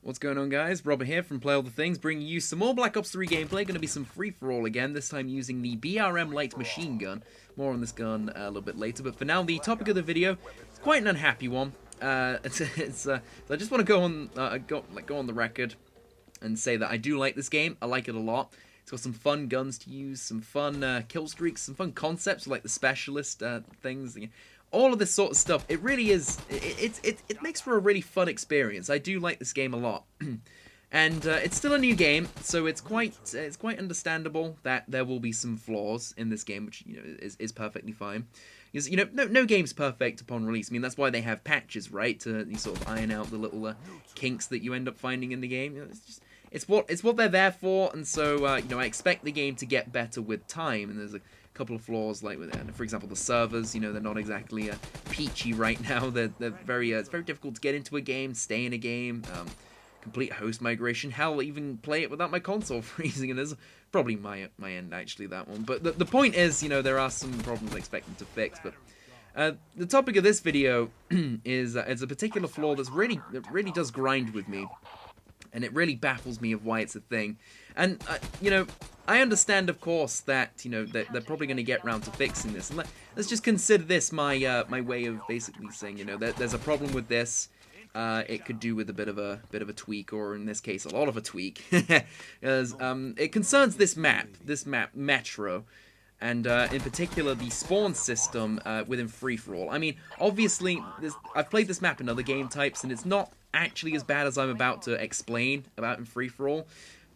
What's going on, guys? Robert here from Play All The Things, bringing you some more Black Ops 3 gameplay. Going to be some free-for-all again, this time using the BRM light machine gun. More on this gun a little bit later, but for now, the topic of the video is quite an unhappy one. So I just want to go on the record and say that I do like this game. I like it a lot. It's got some fun guns to use, some fun kill streaks, some fun concepts like the specialist things. All of this sort of stuff, it really is, it makes for a really fun experience. I do like this game a lot. And it's still a new game, so it's quite understandable that there will be some flaws in this game, which, you know, is perfectly fine. Because, you know, no game's perfect upon release. I mean, that's why they have patches, right? To sort of iron out the little kinks that you end up finding in the game. You know, it's what they're there for, and so, you know, I expect the game to get better with time, and there's a couple of flaws, like with, for example, the servers. You know, they're not exactly peachy right now. They're very it's very difficult to get into a game, stay in a game, complete host migration. Hell, even play it without my console freezing. And there's probably my end actually, that one. But the point is, you know, there are some problems I expect them to fix. But the topic of this video is a particular flaw that really does grind with me. And it really baffles me of why it's a thing. And, you know, I understand, of course, that, you know, they're probably going to get around to fixing this. And let's just consider this my my way of basically saying, you know, there's a problem with this. It could do with a bit of a tweak, or in this case, a lot of a tweak. Because it concerns this map, Metro. And in particular, the spawn system within free-for-all. I mean, obviously, I've played this map in other game types, and it's not actually as bad as I'm about to explain about in free-for-all.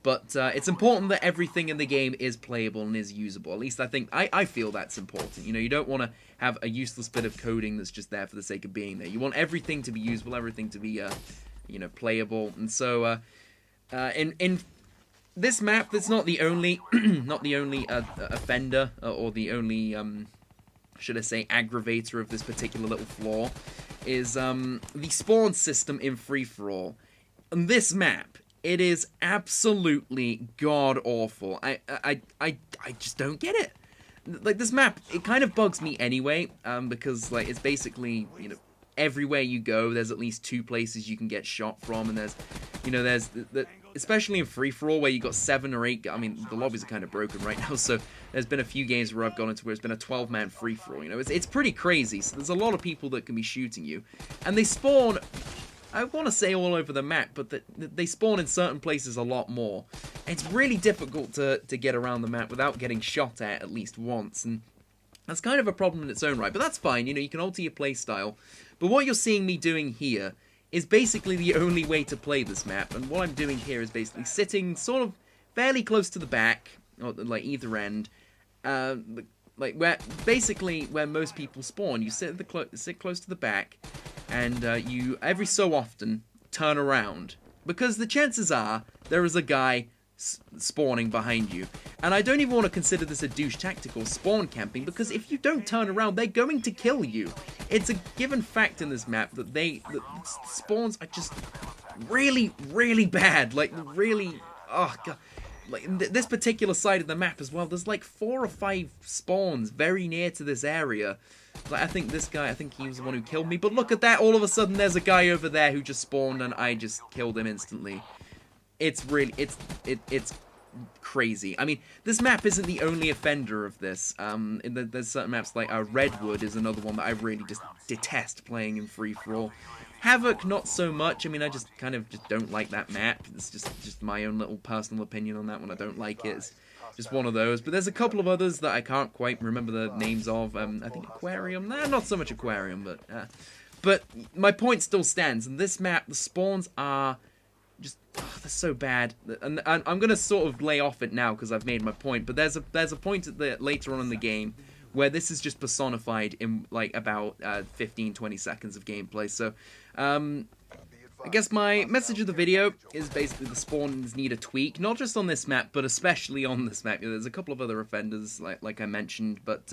But it's important that everything in the game is playable and is usable. At least I feel that's important. You know, you don't want to have a useless bit of coding that's just there for the sake of being there. You want everything to be usable, everything to be, you know, playable. And so, in this map, that's not the only, offender, or the only, should I say, aggravator of this particular little flaw, is the spawn system in free-for-all. On this map, it is absolutely god-awful. I just don't get it. Like, this map, it kind of bugs me anyway, because, like, it's basically, you know, everywhere you go, there's at least 2 places you can get shot from, and there's, you know, there's especially in free-for-all where you got 7 or 8, I mean, the lobbies are kind of broken right now, so there's been a few games where I've gone into where it's been a 12-man free-for-all, you know, it's pretty crazy, so there's a lot of people that can be shooting you, and they spawn, I want to say all over the map, but they spawn in certain places a lot more. It's really difficult to get around the map without getting shot at least once, and that's kind of a problem in its own right, but that's fine, you know, you can alter your playstyle. But what you're seeing me doing here is basically the only way to play this map, and what I'm doing here is basically sitting sort of fairly close to the back, or like either end, like where most people spawn. You sit close to the back, and you every so often turn around, because the chances are there is a guy spawning behind you. And I don't even want to consider this a douche tactic or spawn camping, because if you don't turn around, they're going to kill you. It's a given fact in this map that the spawns are just really, really bad. Like, really, oh god. Like, this particular side of the map as well, there's like 4 or 5 spawns very near to this area. Like, I think this guy, I think he was the one who killed me, but look at that, all of a sudden there's a guy over there who just spawned and I just killed him instantly. It's really, it's crazy. I mean, this map isn't the only offender of this. There's certain maps like Redwood is another one that I really just detest playing in free-for-all. Havoc, not so much. I mean, I just kind of don't like that map. It's just my own little personal opinion on that one. I don't like it. It's just one of those. But there's a couple of others that I can't quite remember the names of. I think Aquarium. Nah, not so much Aquarium, but my point still stands. In this map, the spawns are just, oh, they're so bad. And I'm gonna sort of lay off it now because I've made my point. But there's a point later on in the game where this is just personified in like about 15-20 seconds of gameplay. So I guess my message of the video is basically the spawns need a tweak, not just on this map, but especially on this map. There's a couple of other offenders, like I mentioned, but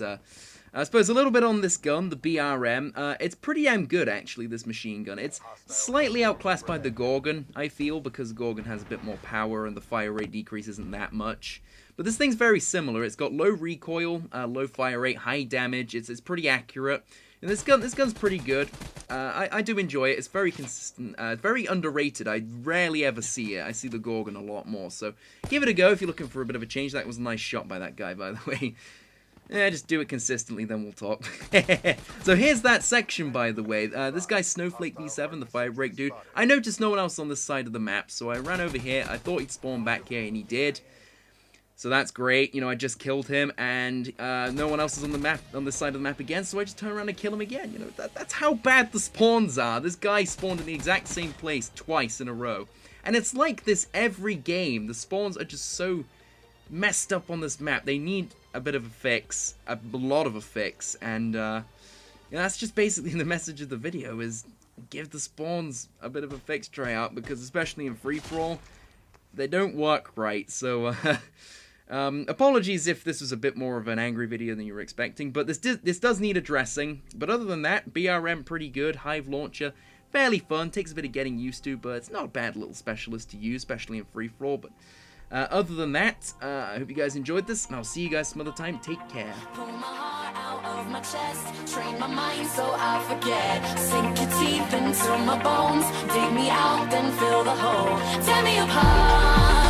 I suppose a little bit on this gun, the BRM. It's pretty damn good, actually, this machine gun. It's slightly outclassed by the Gorgon, I feel, because Gorgon has a bit more power and the fire rate decrease isn't that much. But this thing's very similar. It's got low recoil, low fire rate, high damage. It's pretty accurate. And this gun's pretty good. I do enjoy it. It's very consistent, very underrated. I rarely ever see it. I see the Gorgon a lot more. So give it a go if you're looking for a bit of a change. That was a nice shot by that guy, by the way. Yeah, just do it consistently, then we'll talk. So here's that section, by the way. This guy, Snowflake V7, the Firebreak dude. I noticed no one else on this side of the map, so I ran over here. I thought he'd spawn back here, and he did. So that's great. You know, I just killed him, and no one else is on the map, on this side of the map again, so I just turn around and kill him again. You know, that's how bad the spawns are. This guy spawned in the exact same place twice in a row. And it's like this every game. The spawns are just so messed up on this map. They need a bit of a fix, a lot of a fix, and you know, that's just basically the message of the video, is give the spawns a bit of a fix try out, because especially in free-for-all, they don't work right. So apologies if this was a bit more of an angry video than you were expecting, but this does need addressing. But other than that, BRM pretty good. Hive launcher, fairly fun, takes a bit of getting used to, but it's not a bad little specialist to use, especially in free-for-all. But other than that, I hope you guys enjoyed this, and I'll see you guys some other time. Take care. Pull my heart out of my chest, train my mind so I forget. Sink your teeth into my bones, dig me out, then fill the hole. Tear me apart.